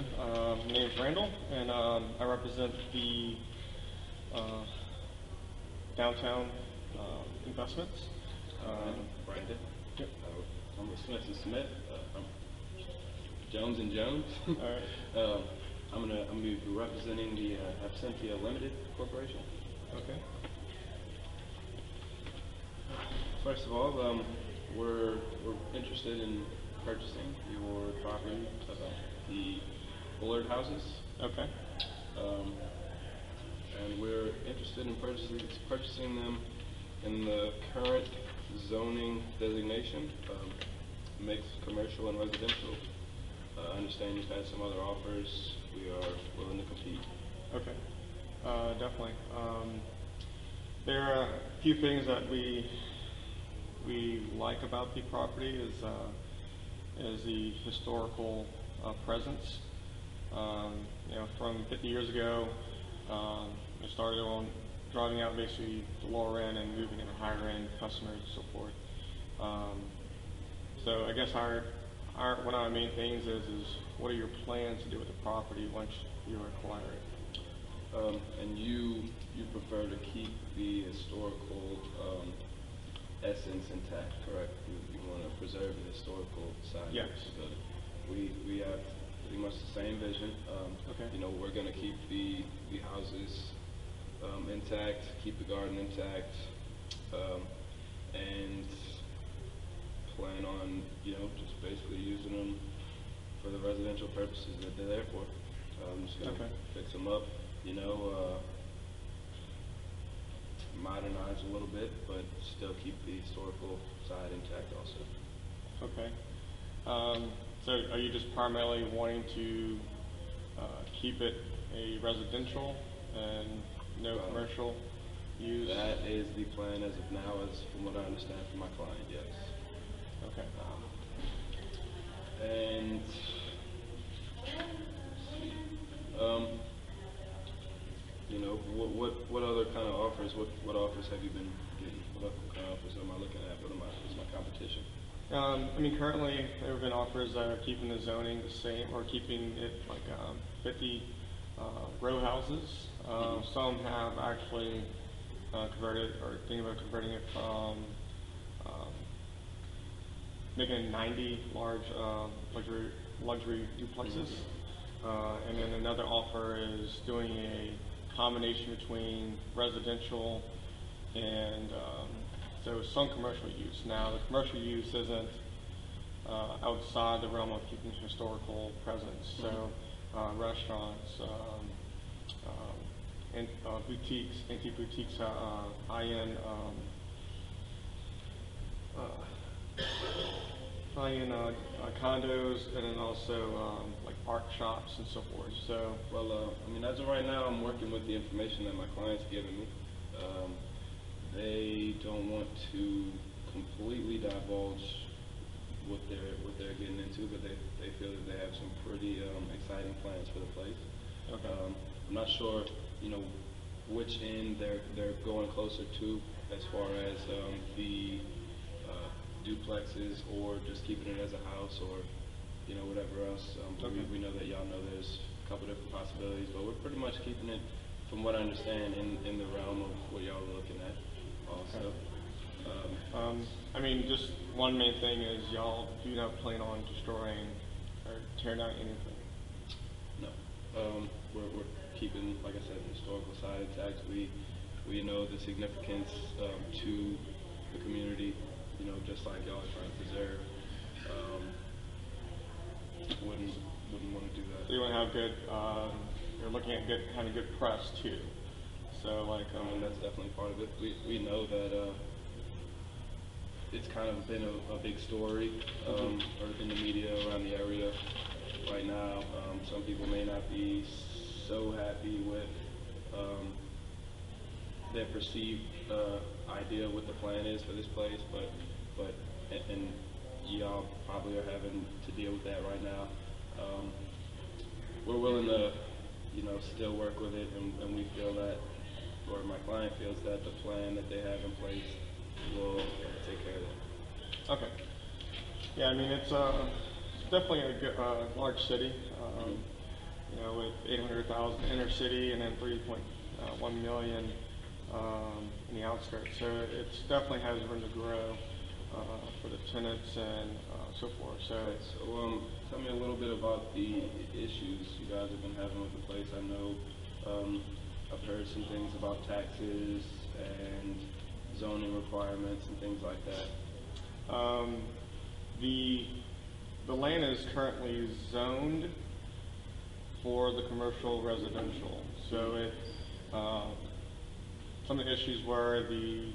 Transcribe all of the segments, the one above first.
afternoon. My name is Randall, and I represent the uh, downtown investments. Brandon. Yep. I'm with Smith and Smith. I'm Jones and Jones. All right. I'm gonna be representing the Absentia Limited Corporation. Okay. First of all, we're interested in purchasing your property, the Bullard houses. Okay. Um, and we're interested in purchasing them in the current zoning designation, mixed commercial and residential. I understand you've had some other offers. We are willing to compete. Okay. Definitely. There are a few things that we like about the property is the historical presence. From 50 years ago, it started on driving out basically the lower end and moving into higher end customers and so forth. So I guess one of our main things is what are your plans to do with the property once you acquire it? And you prefer to keep the historical essence intact, correct? You want to preserve the historical side Yes. of the building. We have pretty much the same vision. Okay. We're going to keep the houses intact, keep the garden intact, and plan on just basically using them for the residential purposes that they're there for. Just going to fix them up, modernize a little bit, but still keep the historical side intact also. Okay. So are you just primarily wanting to keep it a residential and no commercial use? That is the plan as of now, as from what I understand from my client, yes. Okay. And what other kind of offers? What offers have you been getting? What kind of offers am I looking at? What's my competition? Currently there have been offers that are keeping the zoning the same or keeping it like 50 row houses. Some have actually converted or thinking about converting it from making it 90 large luxury duplexes. And then another offer is doing a combination between residential and so some commercial use. Now the commercial use isn't outside the realm of keeping historical presence. So restaurants, boutiques, antique boutiques, high-end condos, and then also like art shops and so forth. So, well, as of right now, I'm working with the information that my client's given me. They don't want to completely divulge what they're getting into, but they feel that they have some pretty exciting plans for the place. Okay. I'm not sure, which end they're going closer to as far as the duplexes or just keeping it as a house or whatever else. We know that y'all know there's a couple different possibilities, but we're pretty much keeping it, from what I understand, in the realm of what y'all are looking at also. Okay. Just one main thing is y'all do not plan on destroying or tearing down anything. No. We're keeping, like I said, the historical side intact. We know the significance to the community, just like y'all are trying to preserve. Wouldn't want to do that. So you want to have good, you're looking at having good press too. So that's definitely part of it. We know that it's kind of been a big story in the media around the area right now. Some people may not be so happy with their perceived idea of what the plan is for this place, but y'all probably are having to deal with that right now. We're willing to, still work with it, and we feel that, or my client feels that the plan that they have in place will take care of that. Okay. Yeah, it's definitely a good, large city. with 800,000 inner city and then 3.1 million in the outskirts. So it's definitely has room to grow for the tenants and so forth. So, tell me a little bit about the issues you guys have been having with the place. I know I've heard some things about taxes and zoning requirements and things like that. The land is currently zoned for the commercial residential. So it some of the issues were the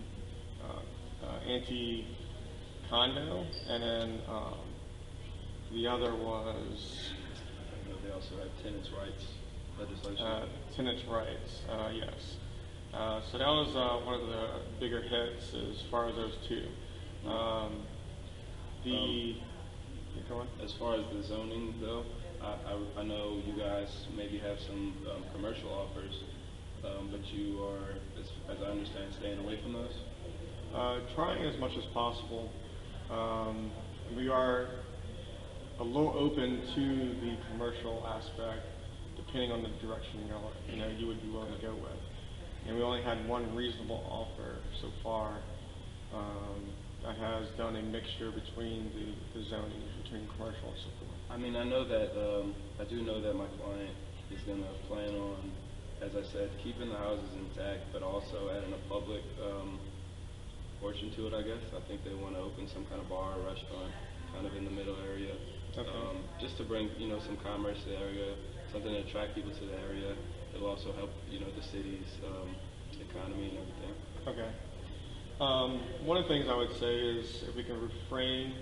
anti-condo, and then the other was I know they also have tenants' rights legislation. tenants' rights, yes. So that was one of the bigger hits as far as those two. Go on. As far as the zoning though, I know you guys maybe have some commercial offers, but you are, as I understand, staying away from those? Trying as much as possible. We are a little open to the commercial aspect, depending on the direction you would be willing to go with. And we only had one reasonable offer so far that has done a mixture between the zoning between commercial and so forth. I mean, I know that I do know that my client is going to plan on, as I said, keeping the houses intact, but also adding a public portion to it, I guess. I think they want to open some kind of bar or restaurant kind of in the middle area. Okay. Just to bring, some commerce to the area, something to attract people to the area. It'll also help, the city's economy and everything. Okay. One of the things I would say is if we can refrain,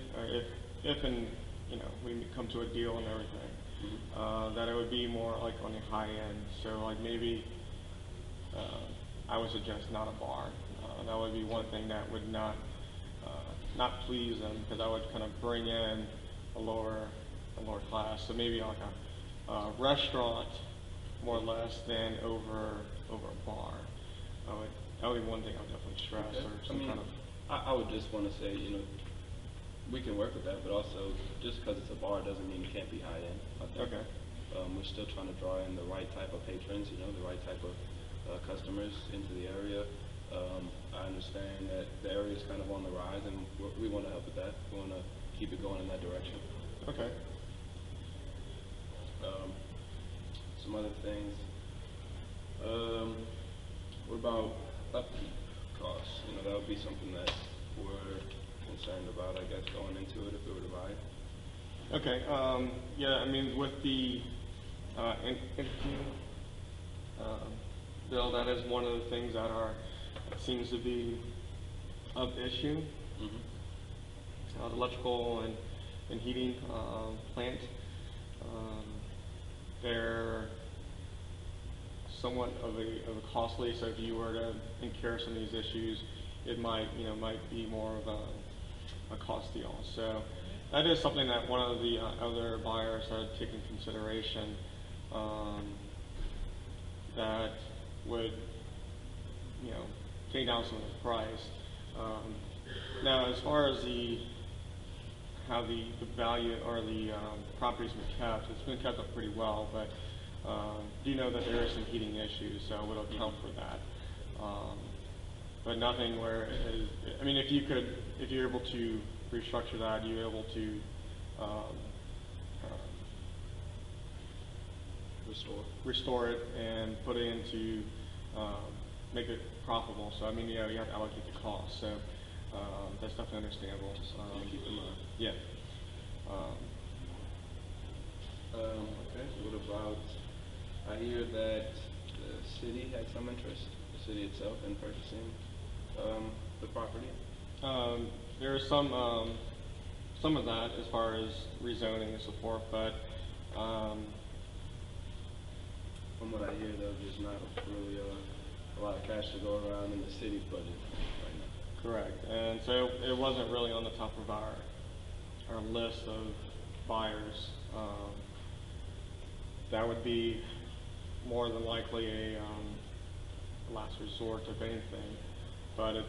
if and we come to a deal and everything, that it would be more like on the high end. So like maybe I would suggest not a bar. That would be one thing that would not please them, because I would kind of bring in a lower class. So maybe like a restaurant, more or less, than over a bar. That would be one thing I would definitely stress. Okay. Or some kind of. I would just want to say, we can work with that, but also just because it's a bar doesn't mean it can't be high end. I think. Okay. We're still trying to draw in the right type of patrons, the right type of customers into the area. I understand that the area is kind of on the rise, and we want to help with that. We want to keep it going in that direction. Okay. Some other things. What about upkeep costs? That would be something that we're concerned about, I guess, going into it if we were to buy it. Okay. Yeah. I mean, with the bill, that is one of the things that seems to be of issue. The electrical and heating plant. They're somewhat of a costly. So if you were to incur some of these issues, it might be more of a cost deal. So that is something that one of the other buyers had taken consideration, that would take down some of the price. Now, as far as how the value or the property's been kept, it's been kept up pretty well, but do know that there are some heating issues, so we'll account for that. But nothing where if you're able to restructure that, you're able to restore it and put it into make it profitable. So you have to allocate the cost. So that's definitely understandable. Keep in mind. Yeah. Okay. What about? I hear that the city had some interest, the city itself, in purchasing the property. There is some of that as far as rezoning and so forth, but from what I hear, though, there's not really a lot of cash to go around in the city's budget right now. Correct. And so it wasn't really on the top of our list of buyers. That would be more than likely a last resort of anything, but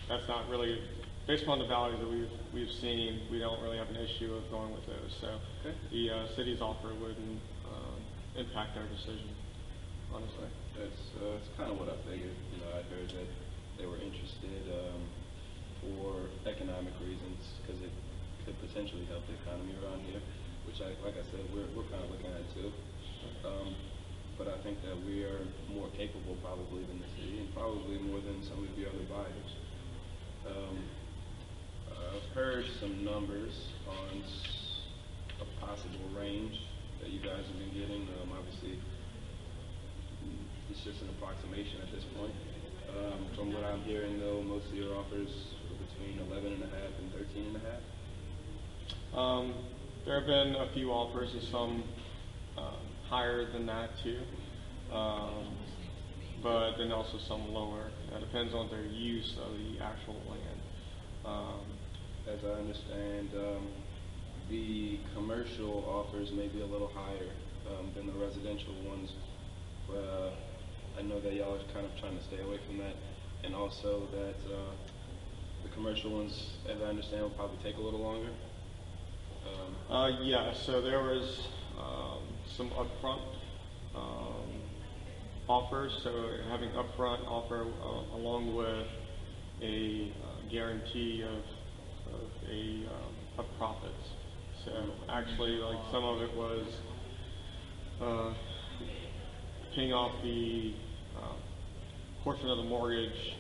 that's not really based upon the values that we've seen, we don't really have an issue of going with those. So Okay. the city's offer wouldn't impact our decision, honestly. That's kind of what I figured. You know, I heard that they were interested for economic reasons because it could potentially help the economy around here, which like I said, we're kind of looking at too. But I think that we are more capable probably than the city, and probably more than some of the other buyers. I've heard some numbers on a possible range that you guys have been getting. Obviously, it's just an approximation at this point. From what I'm hearing, though, most of your offers are between 11.5 and 13.5. There have been a few offers, and some higher than that too, but then also some lower. It depends on their use of the actual land. As I understand, the commercial offers may be a little higher than the residential ones. I know that y'all are kind of trying to stay away from that, and also that the commercial ones, as I understand, will probably take a little longer. Yeah, so there was some upfront offers, so having upfront offer along with a guarantee of profits. So actually, like some of it was paying off the portion of the mortgage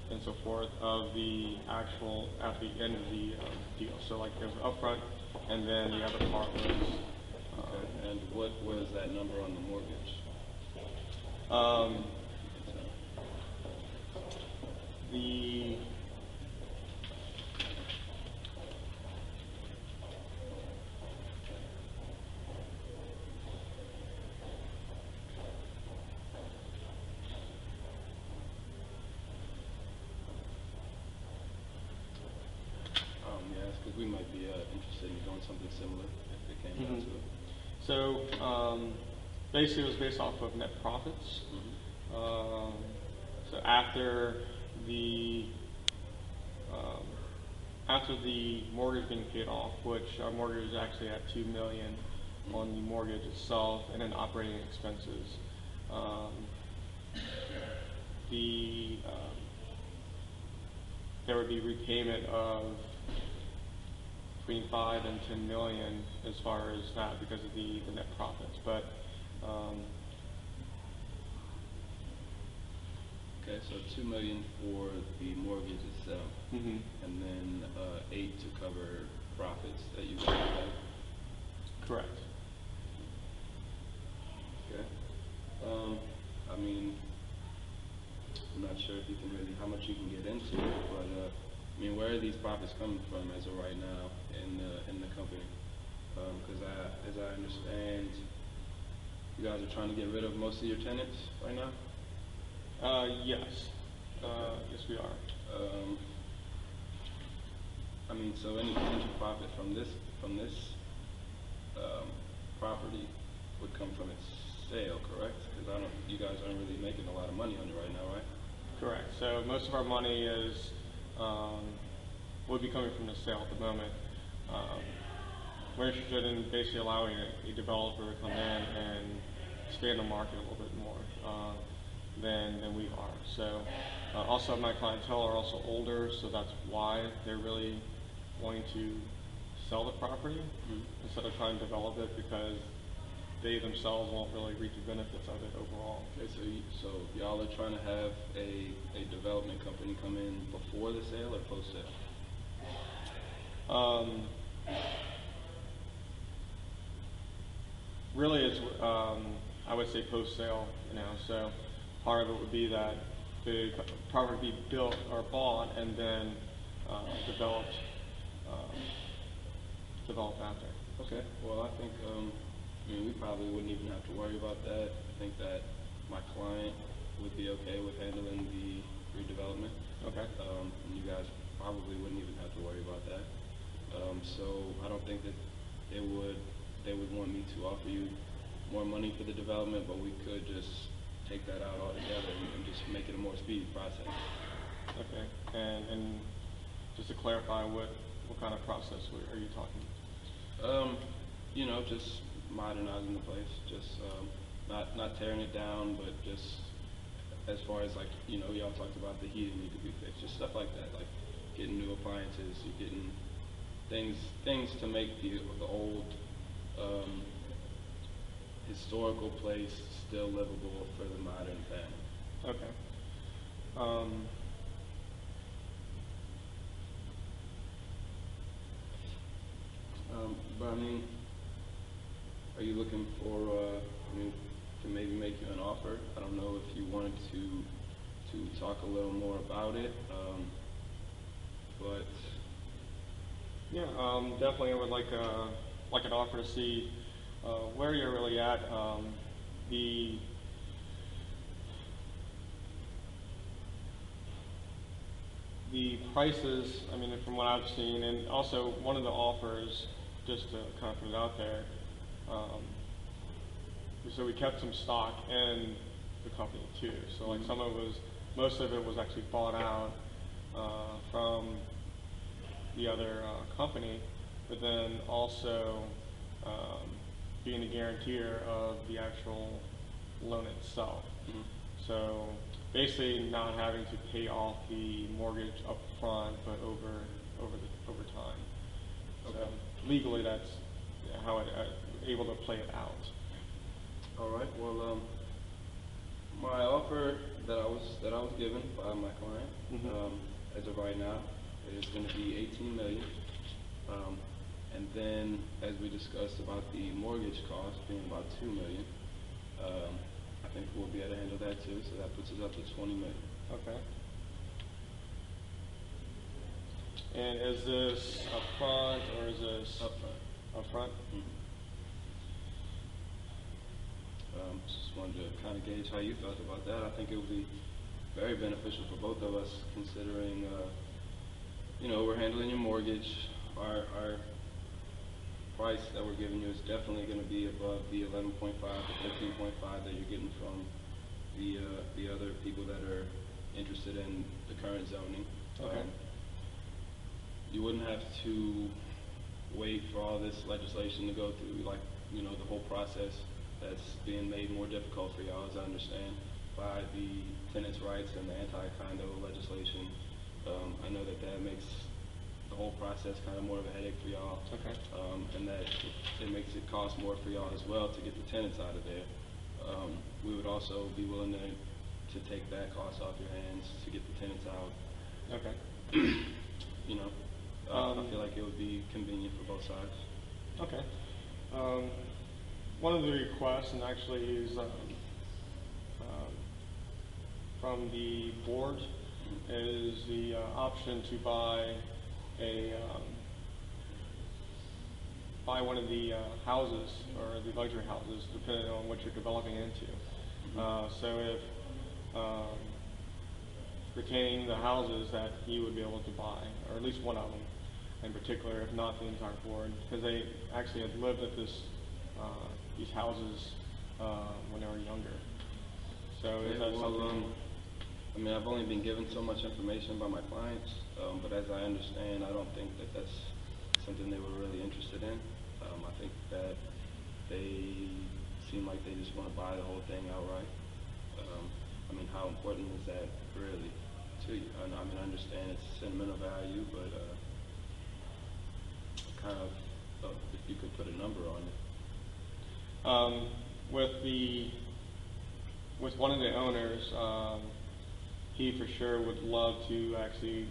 and so forth of the actual at the end of the deal. So like there's upfront, and then the other part was. Okay. And what was that number on the mortgage? The Yes, because we might be interested in doing something similar if it came down to it. So basically, it was based off of net profits. So after the mortgage being paid off, which our mortgage is actually at $2 million on the mortgage itself, and then operating expenses, there would be repayment of between 5 and 10 million as far as that because of the net profits. But okay, so $2 million for the mortgage itself, mhm. and then 8 to cover profits that you guys have. Correct. Okay. I mean, I'm not sure if you can really how much you can get into it, but I mean, where are these profits coming from as of right now in the company? Because as I understand, you guys are trying to get rid of most of your tenants right now. Yes. Yes, we are. I mean, so any potential profit from this property would come from its sale, correct? Because you guys aren't really making a lot of money on it right now, right? Correct. So most of our money would be coming from the sale at the moment. We're interested in basically allowing a developer to come in and expand the market a little bit more than we are. So also my clientele are also older, so that's why they're really wanting to sell the property instead of trying to develop it, because they themselves won't really reap the benefits of it overall. Okay, so y'all are trying to have a development company come in before the sale or post sale? Really, it's I would say post sale. So part of it would be that the property be built or bought and then developed after. Okay. Well, I think we probably wouldn't even have to worry about that. I think that my client would be okay with handling the redevelopment. Okay. And you guys probably wouldn't even have to worry about that. So I don't think that they would want me to offer you more money for the development, but we could just take that out altogether and just make it a more speedy process. Okay. And just to clarify, what kind of process are you talking? You know, just modernizing the place, just not tearing it down, but just as far as like, you know, y'all talked about the heating need to be fixed, just stuff like that, like getting new appliances, you're getting things to make the old historical place still livable for the modern family. Okay. But I mean, are you looking for to maybe make you an offer? I don't know if you wanted to talk a little more about it, but Yeah, definitely I would like an offer to see where you're really at. The the prices, I mean, from what I've seen, and also one of the offers, just to kind of put it out there, so we kept some stock in the company too. So like most of it was actually bought out from the other company, but then also being the guarantor of the actual loan itself. Mhm. So basically, not having to pay off the mortgage up front, but over time. Okay. So legally, that's how I able to play it out. All right. Well, my offer that I was given by my client, as of right now, is going to be 18 million. And then, as we discussed about the mortgage cost being about 2 million, I think we'll be able to handle that too. So that puts us up to 20 million. Okay. And is this up front or is this Up front. Up front? Just wanted to kind of gauge how you felt about that. I think it would be very beneficial for both of us, considering, you know, we're handling your mortgage. Our price that we're giving you is definitely going to be above the 11.5 to 15.5 that you're getting from the other people that are interested in the current zoning. Okay. You wouldn't have to wait for all this legislation to go through, like, you know, the whole process that's being made more difficult for y'all, as I understand, by the tenants' rights and the anti-condo legislation. I know that makes the whole process kind of more of a headache for y'all. Okay. And that it makes it cost more for y'all as well to get the tenants out of there. We would also be willing to take that cost off your hands to get the tenants out. Okay. You know, I feel like it would be convenient for both sides. Okay. One of the requests, and actually is from the board, is the option to buy one of the houses or the luxury houses, depending on what you're developing into. So if retaining the houses that he would be able to buy, or at least one of them in particular, if not the entire board, because they actually had lived at these houses when they were younger. So is that something? I mean, I've only been given so much information by my clients, but as I understand, I don't think that that's something they were really interested in. I think that they seem like they just want to buy the whole thing outright. I mean, how important is that really to you? I mean, I understand it's sentimental value, but kind of, if you could put a number on it. With one of the owners, he for sure would love to actually,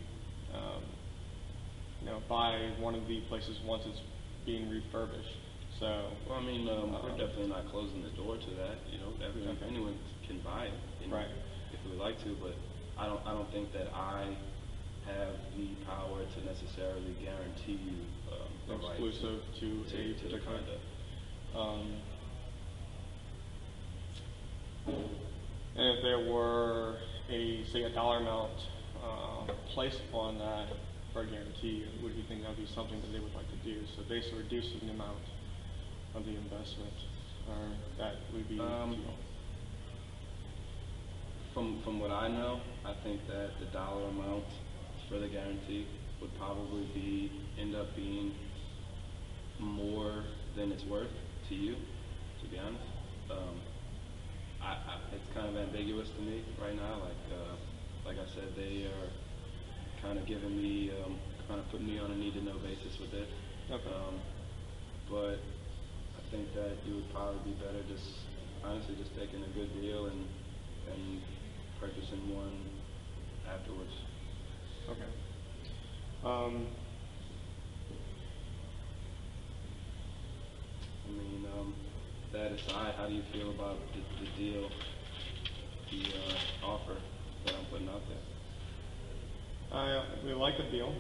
buy one of the places once it's being refurbished. So, well, I mean, we're definitely not closing the door to that. You know, anyone can buy it, you know, right, if we would like to. But I don't think that I have the power to necessarily guarantee you the exclusive right to the conduct. And if there were say a dollar amount placed upon that for a guarantee, would you think that would be something that they would like to do? So basically reducing the amount of the investment, or that would be from what I know, I think that the dollar amount for the guarantee would probably end up being more than it's worth to you, to be honest. It's kind of ambiguous to me right now. Like I said, they are kind of giving me, kind of putting me on a need-to-know basis with it. Okay. But I think that it would probably be better honestly just taking a good deal and purchasing one afterwards. Okay. I mean, that aside, how do you feel about the deal, the offer that I'm putting out there? We like the deal.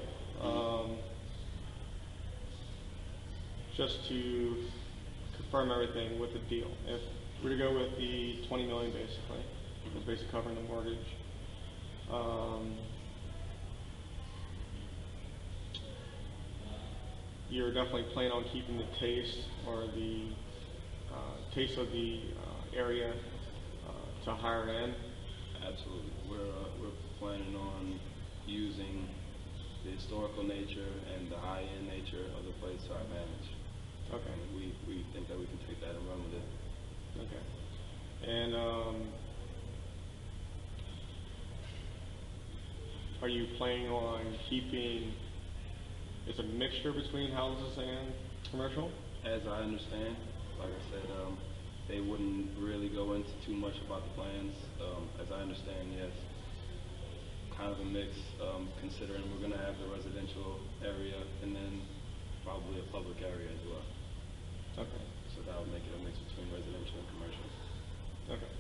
Just to confirm everything with the deal, if we're to go with the $20 million, basically, it's basically covering the mortgage. You're definitely planning on keeping the taste or the taste of the area to higher end. Absolutely. We're planning on using the historical nature and the high-end nature of the place to our advantage. Okay. And we think that we can take that and run with it. Okay. And are you planning on keeping? It's a mixture between houses and commercial? As I understand, like I said, they wouldn't really go into too much about the plans. As I understand, yes, kind of a mix, considering we're going to have the residential area and then probably a public area as well. Okay. So that would make it a mix between residential and commercial. Okay.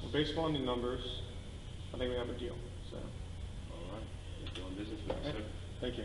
Well, based on the numbers, I think we have a deal. So. All right. You're doing business with us, sir. Thank you.